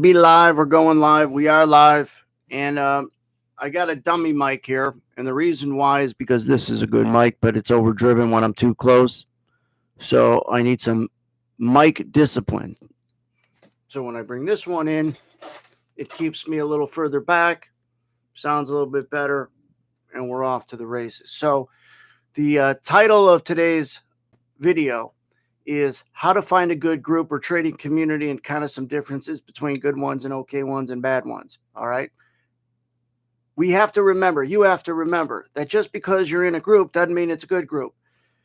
Be live. We're going live. We are live. And I got a dummy mic here. And the reason why is because this is a good mic, but it's overdriven when I'm too close. So I need some mic discipline. So when I bring this one in, it keeps me a little further back, sounds a little bit better, and we're off to the races. So the title of today's video is how to find a good group or trading community and kind of some differences between good ones and okay ones and bad ones. All right. We have to remember, you have to remember that just because you're in a group doesn't mean it's a good group.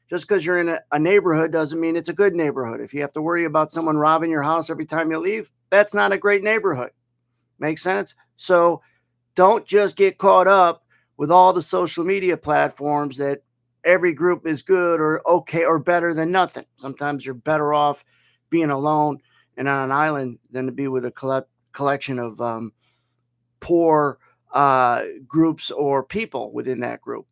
Just because you're in a neighborhood doesn't mean it's a good neighborhood. If you have to worry about someone robbing your house every time you leave, that's not a great neighborhood. Make sense? So don't just get caught up with all the social media platforms that every group is good or okay or better than nothing. Sometimes you're better off being alone and on an island than to be with a collection of poor groups or people within that group.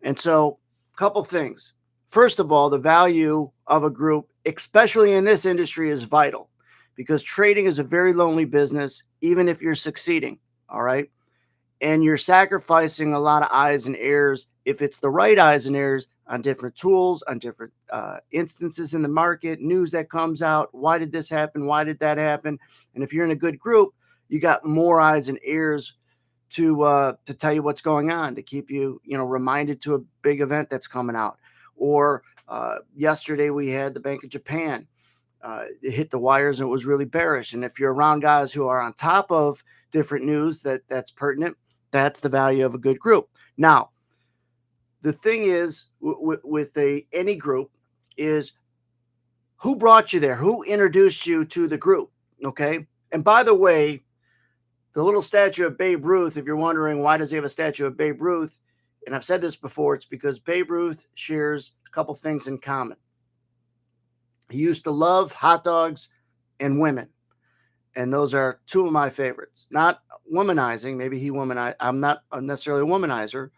And so, a couple things. First of all, the value of a group, especially in this industry, is vital because trading is a very lonely business, even if you're succeeding. All right. And you're sacrificing a lot of eyes and ears if it's the right eyes and ears on different tools, on different instances in the market, news that comes out. Why did this happen? Why did that happen? And if you're in a good group, you got more eyes and ears to tell you what's going on, to keep you reminded to a big event that's coming out. Or yesterday we had the Bank of Japan. It hit the wires and it was really bearish. And if you're around guys who are on top of different news that's pertinent, that's the value of a good group. Now, the thing is with any group is who brought you there, who introduced you to the group. Okay. And by the way, the little statue of Babe Ruth, if you're wondering why does he have a statue of Babe Ruth, and I've said this before, it's because Babe Ruth shares a couple things in common. He used to love hot dogs and women. And those are two of my favorites. Not womanizing. Maybe I'm not necessarily a womanizer,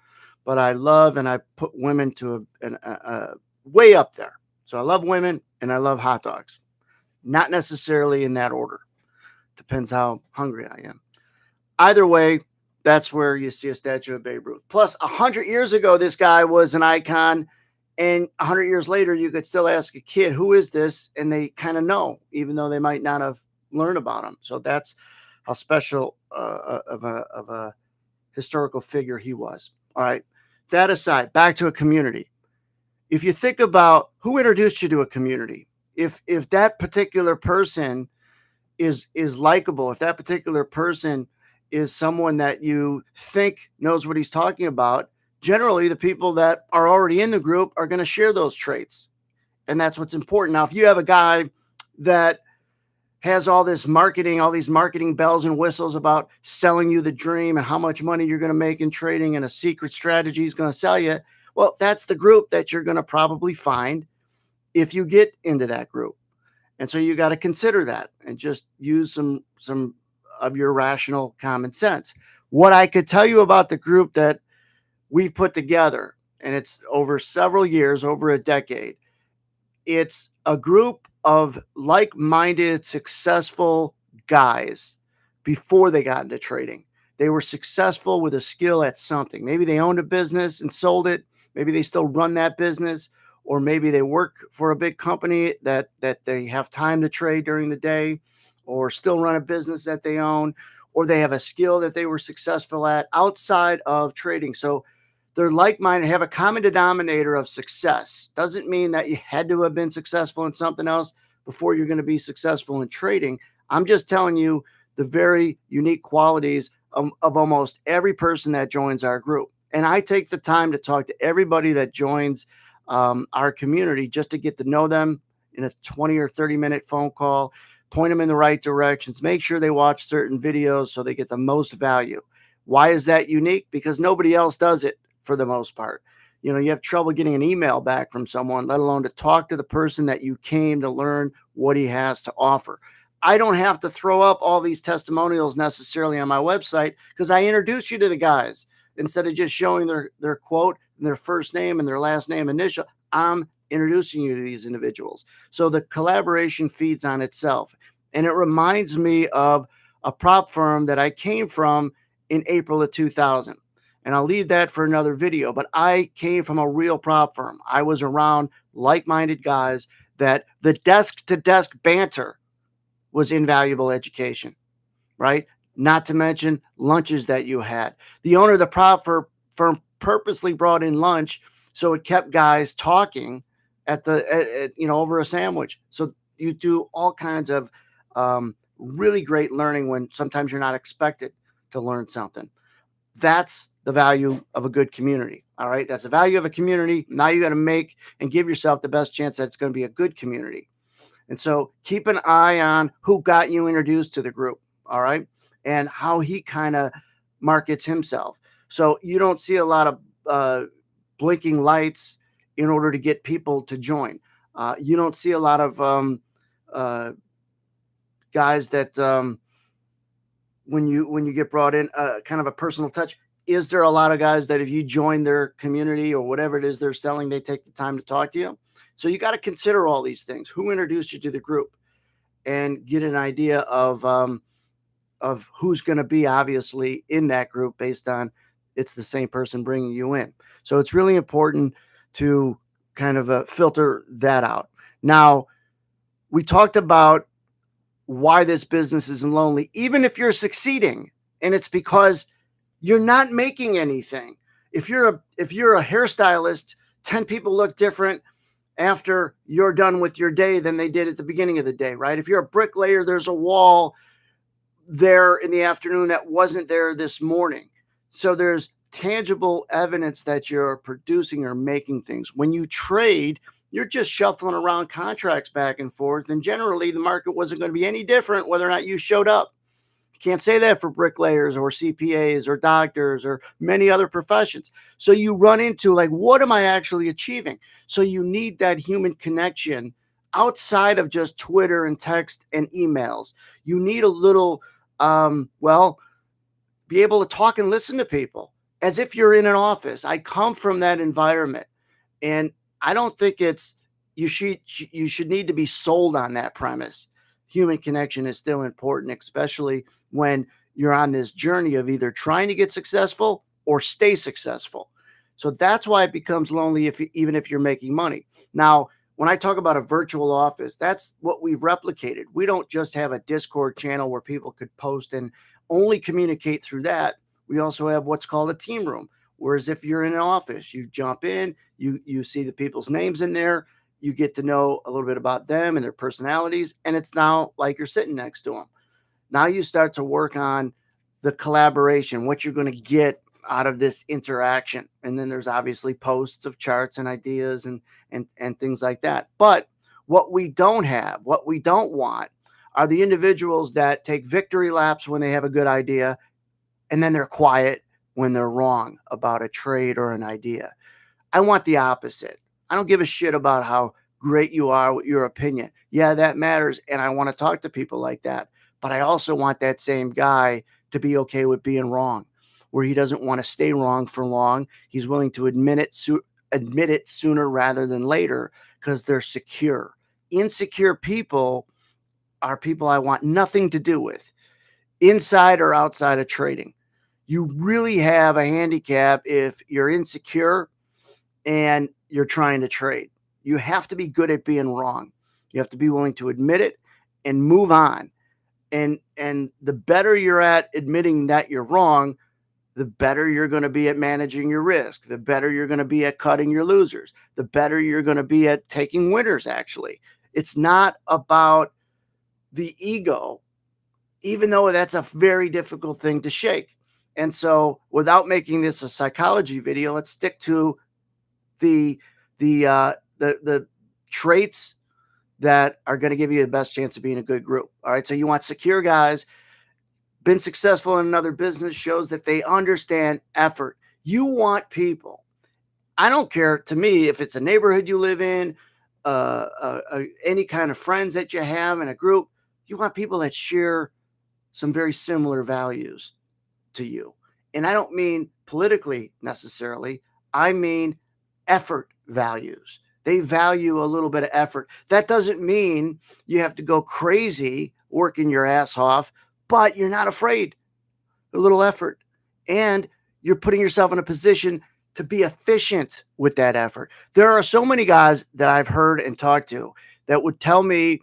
but I love and I put women to a way up there. So I love women and I love hot dogs. Not necessarily in that order. Depends how hungry I am. Either way, that's where you see a statue of Babe Ruth. Plus, 100 years ago, this guy was an icon. And 100 years later, you could still ask a kid, who is this? And they kind of know, even though they might not have learned about him. So that's how special of a historical figure he was. All right. That aside, back to a community. If you think about who introduced you to a community, if that particular person is likable, if that particular person is someone that you think knows what he's talking about, generally the people that are already in the group are going to share those traits. And that's what's important. Now, if you have a guy that has all these marketing bells and whistles about selling you the dream and how much money you're going to make in trading and a secret strategy he's going to sell you, well, that's the group that you're going to probably find if you get into that group. And so you got to consider that and just use some of your rational common sense. What I could tell you about the group that we put together, and it's over several years, over a decade, it's a group of like-minded, successful guys before they got into trading. They were successful with a skill at something. Maybe they owned a business and sold it. Maybe they still run that business, or maybe they work for a big company that they have time to trade during the day, or still run a business that they own, or they have a skill that they were successful at outside of trading. So they're like-minded, have a common denominator of success. Doesn't mean that you had to have been successful in something else before you're going to be successful in trading. I'm just telling you the very unique qualities of almost every person that joins our group. And I take the time to talk to everybody that joins our community just to get to know them in a 20 or 30-minute phone call, point them in the right directions, make sure they watch certain videos so they get the most value. Why is that unique? Because nobody else does it for the most part. You know, you have trouble getting an email back from someone, let alone to talk to the person that you came to learn what he has to offer. I don't have to throw up all these testimonials necessarily on my website because I introduce you to the guys instead of just showing their quote and their first name and their last name initial. I'm introducing you to these individuals. So the collaboration feeds on itself. And it reminds me of a prop firm that I came from in April of 2000. And I'll leave that for another video, but I came from a real prop firm. I was around like-minded guys that the desk-to-desk banter was invaluable education, right? Not to mention lunches that you had. The owner of the prop firm purposely brought in lunch so it kept guys talking over a sandwich. So you do all kinds of really great learning when sometimes you're not expected to learn something. That's the value of a good community. All right. That's the value of a community. Now you got to make and give yourself the best chance that it's going to be a good community. And so keep an eye on who got you introduced to the group. All right. And how he kind of markets himself. So you don't see a lot of blinking lights in order to get people to join. You don't see a lot of guys that when you get brought in, kind of a personal touch. Is there a lot of guys that if you join their community or whatever it is they're selling, they take the time to talk to you? So you got to consider all these things. Who introduced you to the group, and get an idea of who's going to be obviously in that group based on it's the same person bringing you in. So it's really important to kind of filter that out. Now, we talked about why this business isn't lonely, even if you're succeeding, and it's because you're not making anything. If you're a hairstylist, 10 people look different after you're done with your day than they did at the beginning of the day, right? If you're a bricklayer, there's a wall there in the afternoon that wasn't there this morning. So there's tangible evidence that you're producing or making things. When you trade, you're just shuffling around contracts back and forth, and generally the market wasn't going to be any different whether or not you showed up. You can't say that for bricklayers or CPAs or doctors or many other professions. So you run into like, what am I actually achieving? So you need that human connection outside of just Twitter and text and emails. You need a little, be able to talk and listen to people as if you're in an office. I come from that environment, and I don't think you should need to be sold on that premise. Human connection is still important, especially when you're on this journey of either trying to get successful or stay successful. So that's why it becomes lonely even if you're making money. Now, when I talk about a virtual office, that's what we've replicated. We don't just have a Discord channel where people could post and only communicate through that. We also have what's called a team room, whereas if you're in an office, you jump in, you see the people's names in there, you get to know a little bit about them and their personalities, and it's now like you're sitting next to them. Now you start to work on the collaboration, what you're going to get out of this interaction. And then there's obviously posts of charts and ideas and things like that. But what we don't want are the individuals that take victory laps when they have a good idea, and then they're quiet when they're wrong about a trade or an idea. I want the opposite. I don't give a shit about how great you are with your opinion. Yeah, that matters. And I want to talk to people like that. But I also want that same guy to be okay with being wrong, where he doesn't want to stay wrong for long. He's willing to admit it sooner rather than later because they're secure. Insecure people are people I want nothing to do with, inside or outside of trading. You really have a handicap if you're insecure and you're trying to trade. You have to be good at being wrong. You have to be willing to admit it and move on. And the better you're at admitting that you're wrong, the better you're going to be at managing your risk, the better you're going to be at cutting your losers, the better you're going to be at taking winners, actually. It's not about the ego, even though that's a very difficult thing to shake. And so without making this a psychology video, let's stick to the traits that are going to give you the best chance of being a good group. All right. So you want secure guys, been successful in another business, shows that they understand effort. You want people. I don't care, to me, if it's a neighborhood you live in, any kind of friends that you have in a group, you want people that share some very similar values to you. And I don't mean politically necessarily. I mean effort values. They value a little bit of effort. That doesn't mean you have to go crazy working your ass off but you're not afraid. A little effort. And you're putting yourself in a position to be efficient with that effort. There are so many guys that I've heard and talked to that would tell me,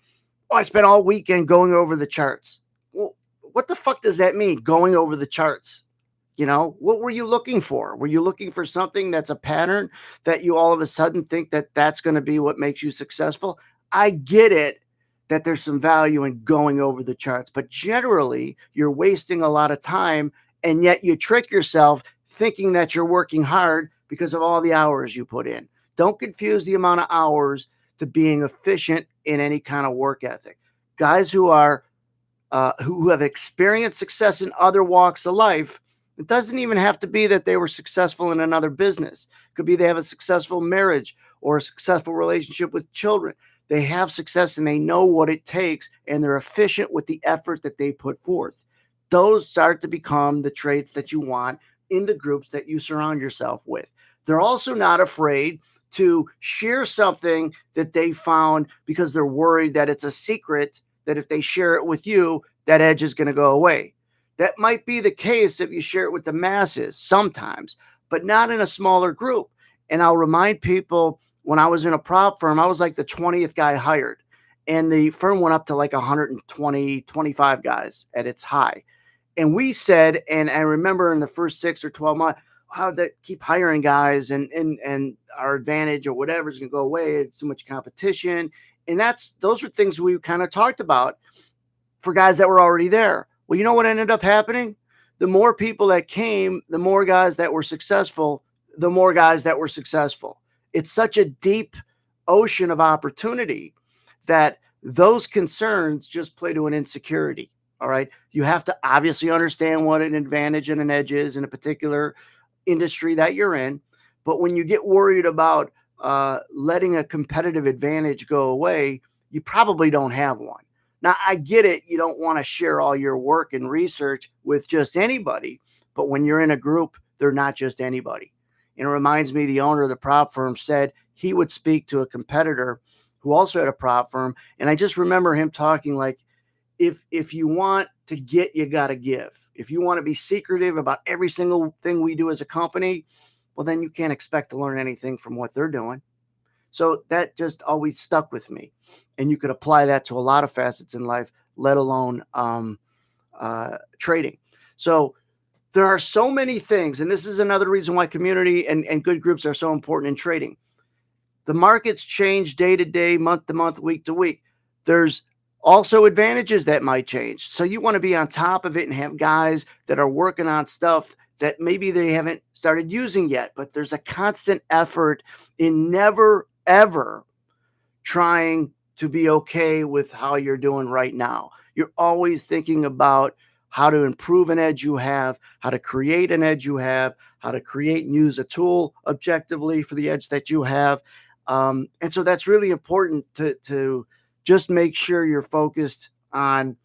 oh, I spent all weekend going over the charts. Well, what the fuck does that mean, going over the charts? You know, what were you looking for? Were you looking for something that's a pattern that you all of a sudden think that that's going to be what makes you successful? I get it that there's some value in going over the charts, but generally you're wasting a lot of time, and yet you trick yourself thinking that you're working hard because of all the hours you put in. Don't confuse the amount of hours to being efficient in any kind of work ethic. Guys who have experienced success in other walks of life, it doesn't even have to be that they were successful in another business. It could be they have a successful marriage or a successful relationship with children. They have success and they know what it takes, and they're efficient with the effort that they put forth. Those start to become the traits that you want in the groups that you surround yourself with. They're also not afraid to share something that they found because they're worried that it's a secret, that if they share it with you, that edge is going to go away. That might be the case if you share it with the masses sometimes, but not in a smaller group. And I'll remind people, when I was in a prop firm, I was like the 20th guy hired. And the firm went up to like 120, 25 guys at its high. And we said, and I remember in the first 6 or 12 months, how they keep hiring guys, and our advantage or whatever is going to go away. It's too much competition. And those are things we kind of talked about for guys that were already there. Well, you know what ended up happening? The more people that came, the more guys that were successful, the more guys that were successful. It's such a deep ocean of opportunity that those concerns just play to an insecurity. All right. You have to obviously understand what an advantage and an edge is in a particular industry that you're in. But when you get worried about letting a competitive advantage go away, you probably don't have one. Now, I get it. You don't want to share all your work and research with just anybody. But when you're in a group, they're not just anybody. And it reminds me, the owner of the prop firm said he would speak to a competitor who also had a prop firm. And I just remember him talking like, if you want to get, you got to give. If you want to be secretive about every single thing we do as a company, well, then you can't expect to learn anything from what they're doing. So that just always stuck with me. And you could apply that to a lot of facets in life, let alone trading. So there are so many things. And this is another reason why community and good groups are so important in trading. The markets change day to day, month to month, week to week. There's also advantages that might change. So you want to be on top of it and have guys that are working on stuff that maybe they haven't started using yet, but there's a constant effort in never, ever trying to be okay with how you're doing right now. You're always thinking about how to improve an edge you have, how to create an edge you have, how to create and use a tool objectively for the edge that you have. And so that's really important to just make sure you're focused on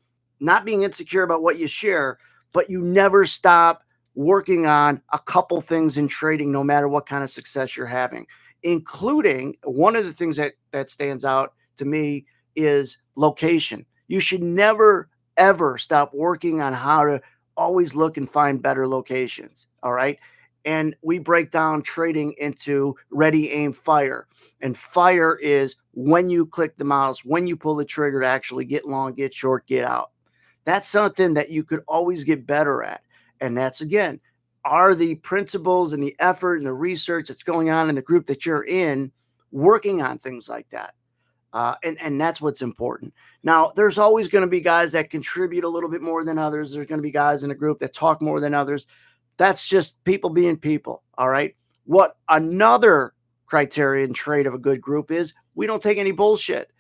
not being insecure about what you share, but you never stop working on a couple things in trading, no matter what kind of success you're having, including one of the things that stands out to me is location. You should never, ever stop working on how to always look and find better locations. All right. And we break down trading into ready, aim, fire. And fire is when you click the mouse, when you pull the trigger to actually get long, get short, get out. That's something that you could always get better at. And that's, again, are the principles and the effort and the research that's going on in the group that you're in working on things like that. And that's what's important. Now, there's always going to be guys that contribute a little bit more than others. There's going to be guys in a group that talk more than others. That's just people being people. All right. What another criterion trait of a good group is, we don't take any bullshit.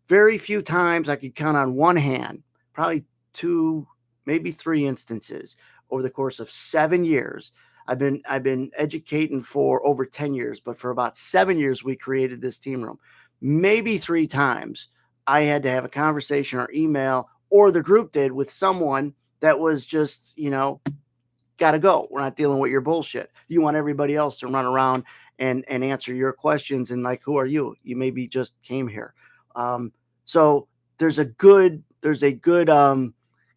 Very few times I could count on one hand, probably 2, maybe 3 instances over the course of 7 years. I've been educating for over 10 years, but for about 7 years, we created this team room. Maybe 3 times I had to have a conversation or email, or the group did, with someone that was just, got to go. We're not dealing with your bullshit. You want everybody else to run around and answer your questions. And like, who are you? You maybe just came here. So there's a good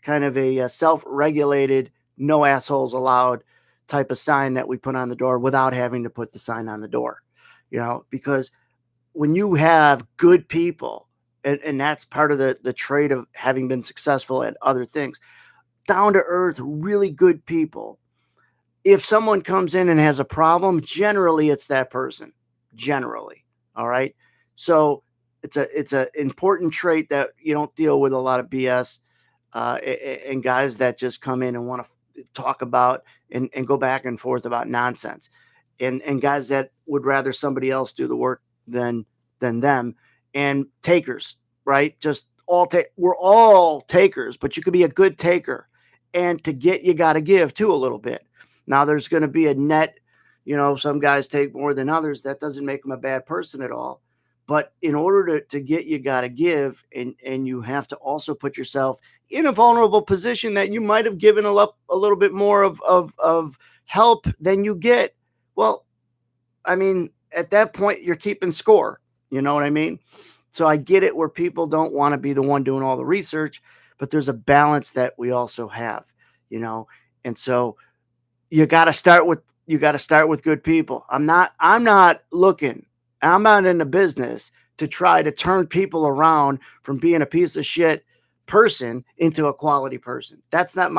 kind of a self-regulated, no assholes allowed type of sign that we put on the door without having to put the sign on the door, because when you have good people, and that's part of the trait of having been successful at other things, down to earth, really good people. If someone comes in and has a problem, generally it's that person. Generally, all right. So it's a important trait that you don't deal with a lot of BS and guys that just come in and want to talk about and go back and forth about nonsense, and guys that would rather somebody else do the work than them, and takers, right? Just we're all takers, but you could be a good taker, and to get, you got to give too a little bit. Now there's going to be a net, some guys take more than others. That doesn't make them a bad person at all. But in order to get, you got to give, and you have to also put yourself in a vulnerable position that you might have given a little bit more of help than you get. Well, I mean, at that point, you're keeping score. You know what I mean? So I get it where people don't want to be the one doing all the research, but there's a balance that we also have, and so you got to start with good people. I'm not looking. I'm not in the business to try to turn people around from being a piece of shit person into a quality person. That's not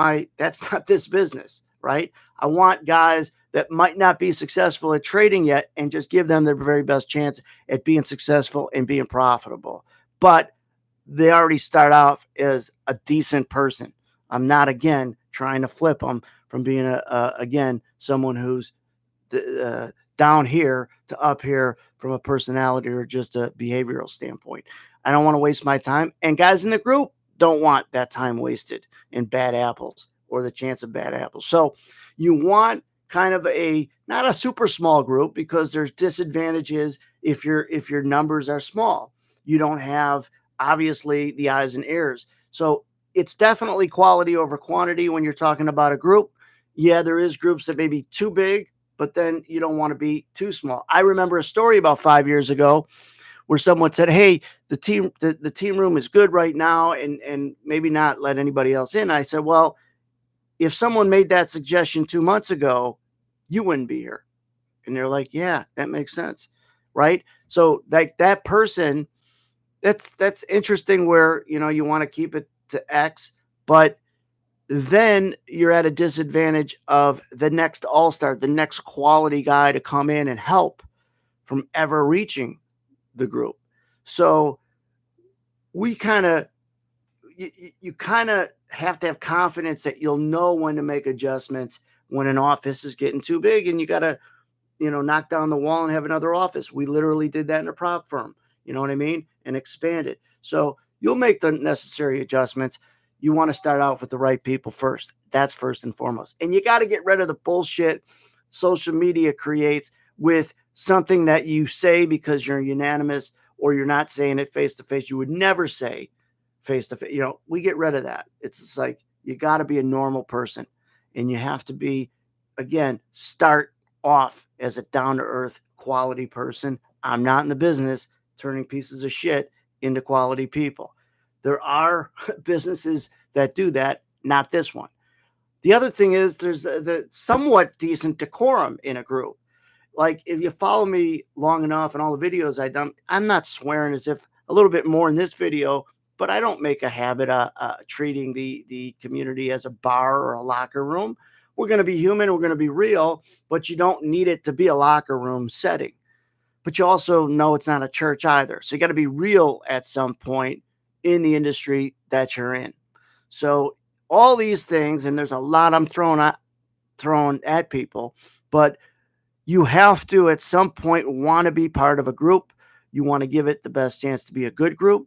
this business, right? I want guys that might not be successful at trading yet and just give them their very best chance at being successful and being profitable. But they already start off as a decent person. I'm not, again, trying to flip them from being again, someone who's down here to up here from a personality or just a behavioral standpoint. I don't want to waste my time. And guys in the group don't want that time wasted in bad apples or the chance of bad apples. So you want kind of not a super small group, because there's disadvantages if your numbers are small. You don't have, obviously, the eyes and ears. So it's definitely quality over quantity when you're talking about a group. Yeah, there is groups that may be too big, but then you don't want to be too small. I remember a story about 5 years ago where someone said, "Hey, the team room is good right now, and maybe not let anybody else in." I said, "Well, if someone made that suggestion 2 months ago, you wouldn't be here." And they're like, "Yeah, that makes sense." Right? So like that person, that's interesting where, you want to keep it to X, but then you're at a disadvantage of the next all-star, the next quality guy to come in and help from ever reaching the group. So we kind of, you kind of have to have confidence that you'll know when to make adjustments when an office is getting too big and you got to, knock down the wall and have another office. We literally did that in a prop firm, you know what I mean? And expand it. So you'll make the necessary adjustments. You want to start out with the right people first. That's first and foremost. And you got to get rid of the bullshit social media creates with something that you say because you're unanimous or you're not saying it face to face. You would never say face to face. We get rid of that. It's just like, you got to be a normal person, and you have to be, again, start off as a down to earth quality person. I'm not in the business turning pieces of shit into quality people. There are businesses that do that, not this one. The other thing is there's the somewhat decent decorum in a group. Like if you follow me long enough and all the videos I've done, I'm not swearing as if a little bit more in this video, but I don't make a habit of treating the community as a bar or a locker room. We're going to be human. We're going to be real, but you don't need it to be a locker room setting. But you also know it's not a church either. So you got to be real at some point in the industry that you're in. So all these things, and there's a lot I'm throwing at people, but you have to at some point want to be part of a group. You want to give it the best chance to be a good group.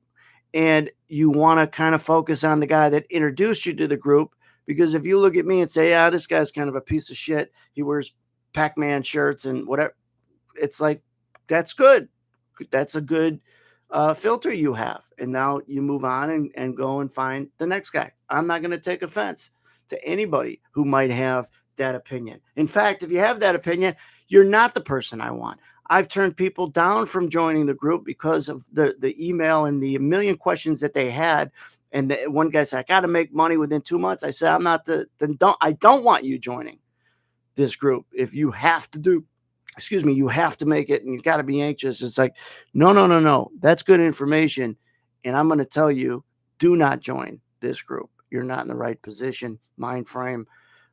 And you want to kind of focus on the guy that introduced you to the group. Because if you look at me and say, yeah, this guy's kind of a piece of shit, he wears Pac-Man shirts and whatever, it's like, that's good. That's a good filter you have. And now you move on and go and find the next guy. I'm not going to take offense to anybody who might have that opinion. In fact, if you have that opinion, you're not the person I want. I've turned people down from joining the group because of the email and the million questions that they had. And one guy said, I got to make money within 2 months. I said, I don't want you joining this group. If you have to you have to make it and you got to be anxious. It's like, no. That's good information. And I'm going to tell you, do not join this group. You're not in the right position, mind frame,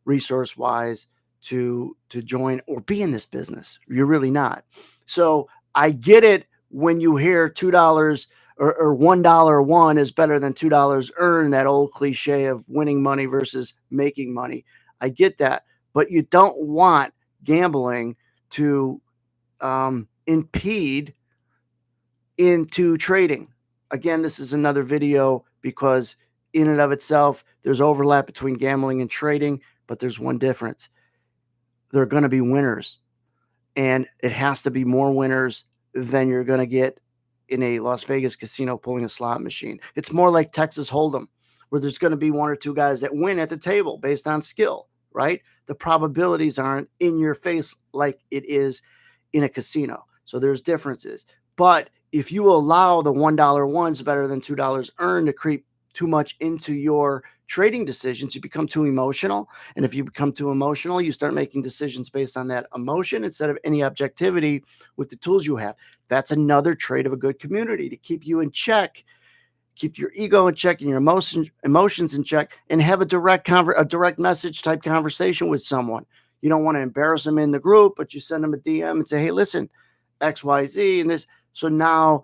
resource wise to join or be in this business. You're really not. So I get it when you hear $2 or $1 won is better than $2 earned, that old cliche of winning money versus making money. I get that, but you don't want gambling to impede into trading. Again, this is another video because in and of itself, there's overlap between gambling and trading, but there's one difference. There are going to be winners, and it has to be more winners than you're going to get in a Las Vegas casino pulling a slot machine. It's more like Texas Hold'em, where there's going to be one or two guys that win at the table based on skill, right? The probabilities aren't in your face like it is in a casino. So there's differences. But if you allow the $1 ones better than $2 earned to creep too much into your trading decisions, you become too emotional. And if you become too emotional, you start making decisions based on that emotion instead of any objectivity with the tools you have. That's another trait of a good community, to keep you in check, keep your ego in check and your emotions in check, and have a direct message type conversation with someone. You don't want to embarrass them in the group, but you send them a DM and say, hey, listen, XYZ and this. So now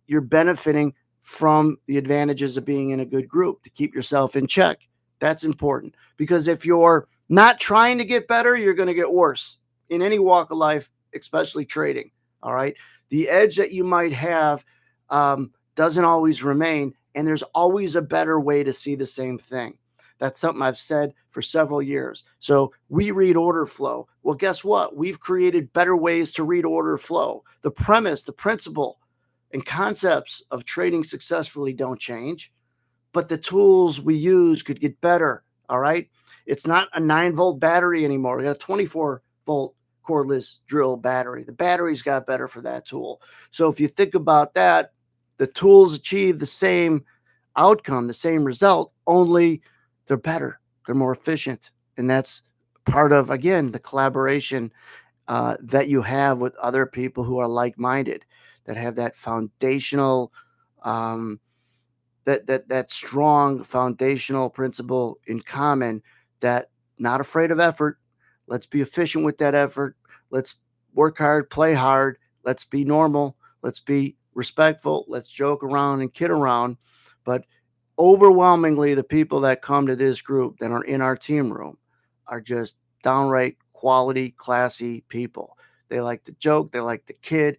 you're benefiting from the advantages of being in a good group to keep yourself in check. That's important, because if you're not trying to get better, you're going to get worse in any walk of life, especially trading. All right. The edge that you might have doesn't always remain, and there's always a better way to see the same thing. That's something I've said for several years. So we read order flow. Well, guess what? We've created better ways to read order flow. The premise, the principle, and concepts of trading successfully don't change, but the tools we use could get better. All right. It's not a 9-volt battery anymore. We got a 24-volt cordless drill battery. The batteries got better for that tool. So if you think about that, the tools achieve the same outcome, the same result, only they're better. They're more efficient. And that's part of, again, the collaboration that you have with other people who are like-minded, that have that foundational, that strong foundational principle in common, that not afraid of effort. Let's be efficient with that effort. Let's work hard, play hard. Let's be normal. Let's be respectful. Let's joke around and kid around. But overwhelmingly, the people that come to this group that are in our team room are just downright quality, classy people. They like to joke. They like to kid,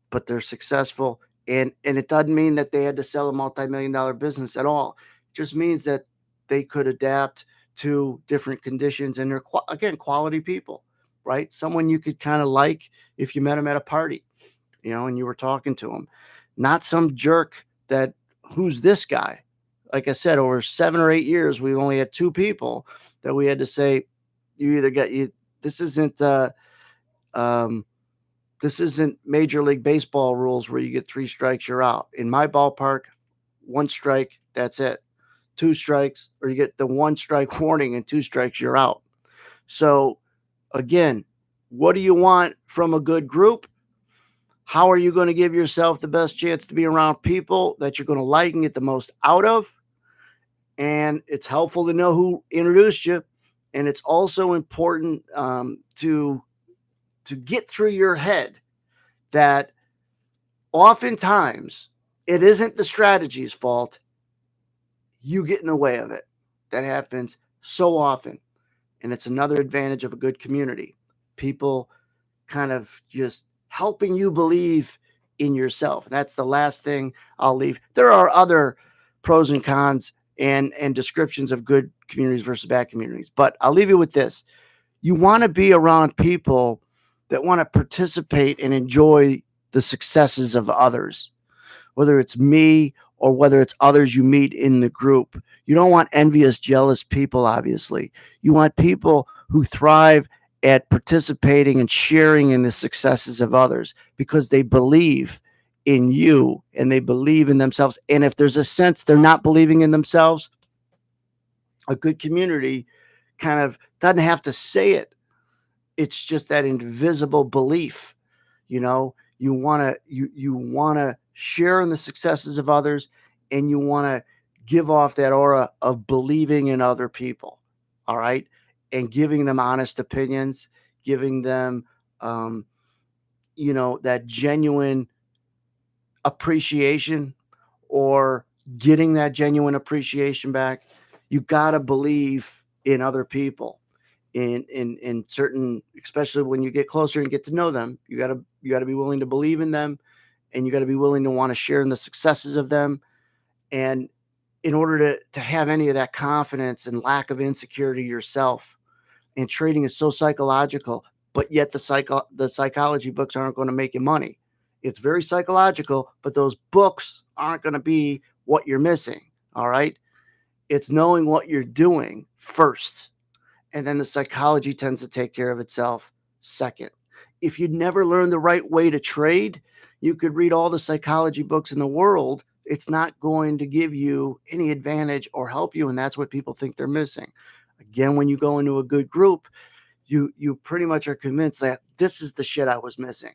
but they're successful. And it doesn't mean that they had to sell a multi-million-dollar business at all. It just means that they could adapt to different conditions, and they're, again, quality people, right? Someone you could kind of like if you met them at a party, and you were talking to them. Not some jerk that, who's this guy? Like I said, over 7 or 8 years, we've only had 2 people that we had to say, this isn't Major League Baseball rules where you get 3 strikes, you're out. In my ballpark, 1 strike, that's it. 2 strikes, or you get the 1 strike warning, and 2 strikes, you're out. So again, what do you want from a good group? How are you going to give yourself the best chance to be around people that you're going to like and get the most out of? And it's helpful to know who introduced you. And it's also important to get through your head that oftentimes it isn't the strategy's fault. You get in the way of it. That happens so often. And it's another advantage of a good community. People kind of just helping you believe in yourself. And that's the last thing I'll leave. There are other pros and cons and descriptions of good communities versus bad communities, but I'll leave you with this. You want to be around people that want to participate and enjoy the successes of others, whether it's me or whether it's others you meet in the group. You don't want envious, jealous people, obviously. You want people who thrive at participating and sharing in the successes of others because they believe in you and they believe in themselves. And if there's a sense they're not believing in themselves, a good community kind of doesn't have to say it. It's just that invisible belief. You want to share in the successes of others, and you want to give off that aura of believing in other people. All right. And giving them honest opinions, giving them, that genuine appreciation, or getting that genuine appreciation back. You got to believe in other people, in certain, especially when you get closer and get to know them. You got to be willing to believe in them, and you got to be willing to want to share in the successes of them. And in order to have any of that confidence and lack of insecurity yourself, and trading is so psychological, but yet the psychology books aren't going to make you money. It's very psychological, but those books aren't going to be what you're missing. All right. It's knowing what you're doing first, and then the psychology tends to take care of itself second. If you'd never learned the right way to trade, you could read all the psychology books in the world. It's not going to give you any advantage or help you, and that's what people think they're missing. Again, when you go into a good group, you pretty much are convinced that this is the shit I was missing.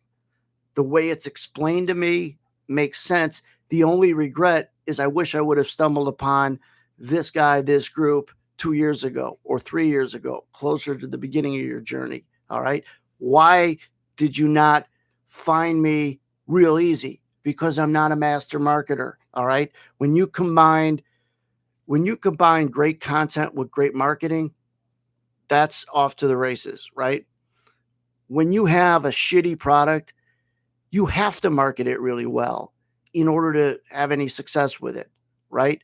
The way it's explained to me makes sense. The only regret is I wish I would have stumbled upon this guy, this group 2 years ago or 3 years ago, closer to the beginning of your journey. All right. Why did you not find me real easy? Because I'm not a master marketer. All right. When you combine great content with great marketing, that's off to the races, right? When you have a shitty product, you have to market it really well in order to have any success with it, right?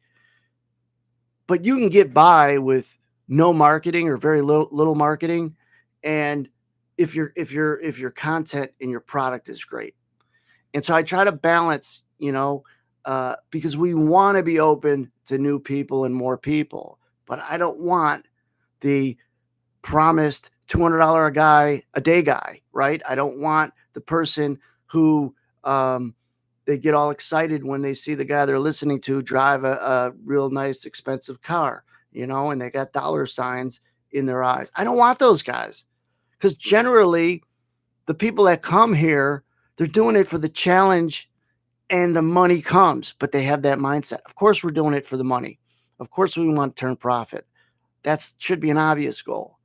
But you can get by with no marketing or very little marketing, and if your content and your product is great. And so I try to balance, because we want to be open to new people and more people, but I don't want the promised $200 a day guy, right? I don't want the person who they get all excited when they see the guy they're listening to drive a real nice, expensive car, and they got dollar signs in their eyes. I don't want those guys, because generally the people that come here, they're doing it for the challenge and the money comes, but they have that mindset. Of course, we're doing it for the money. Of course, we want to turn profit. That should be an obvious goal,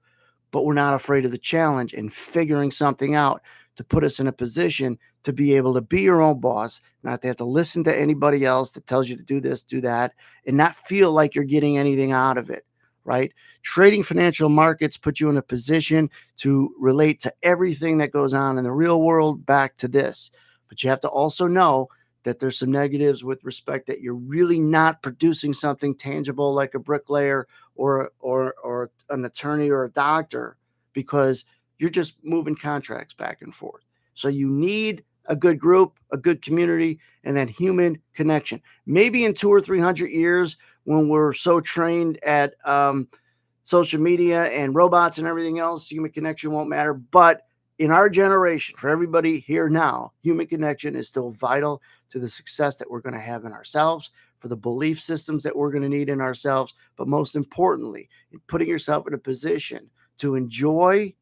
but we're not afraid of the challenge and figuring something out to put us in a position to be able to be your own boss, not to have to listen to anybody else that tells you to do this, do that, and not feel like you're getting anything out of it, right? Trading financial markets put you in a position to relate to everything that goes on in the real world back to this. But you have to also know that there's some negatives with respect that you're really not producing something tangible like a bricklayer or an attorney or a doctor, because you're just moving contracts back and forth. So you need a good group, a good community, and then human connection. Maybe in 200 or 300 years, when we're so trained at social media and robots and everything else, human connection won't matter. But in our generation, for everybody here now, human connection is still vital to the success that we're going to have in ourselves, for the belief systems that we're going to need in ourselves, but most importantly, in putting yourself in a position to enjoy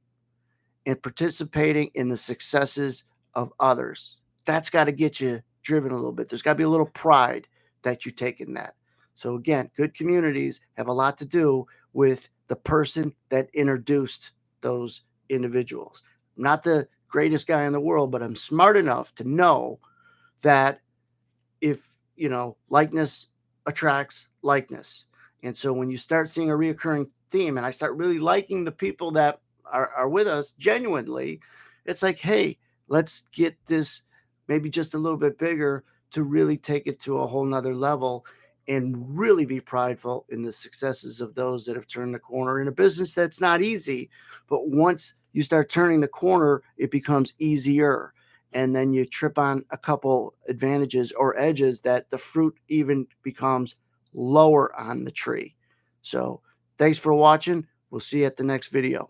and participating in the successes of others. That's got to get you driven a little bit. There's got to be a little pride that you take in that. So again, good communities have a lot to do with the person that introduced those individuals. I'm not the greatest guy in the world, but I'm smart enough to know that if, likeness attracts likeness. And so when you start seeing a reoccurring theme, and I start really liking the people that are with us genuinely, it's like, hey, let's get this maybe just a little bit bigger to really take it to a whole nother level and really be prideful in the successes of those that have turned the corner in a business that's not easy. But once you start turning the corner, it becomes easier. And then you trip on a couple advantages or edges that the fruit even becomes lower on the tree. So thanks for watching. We'll see you at the next video.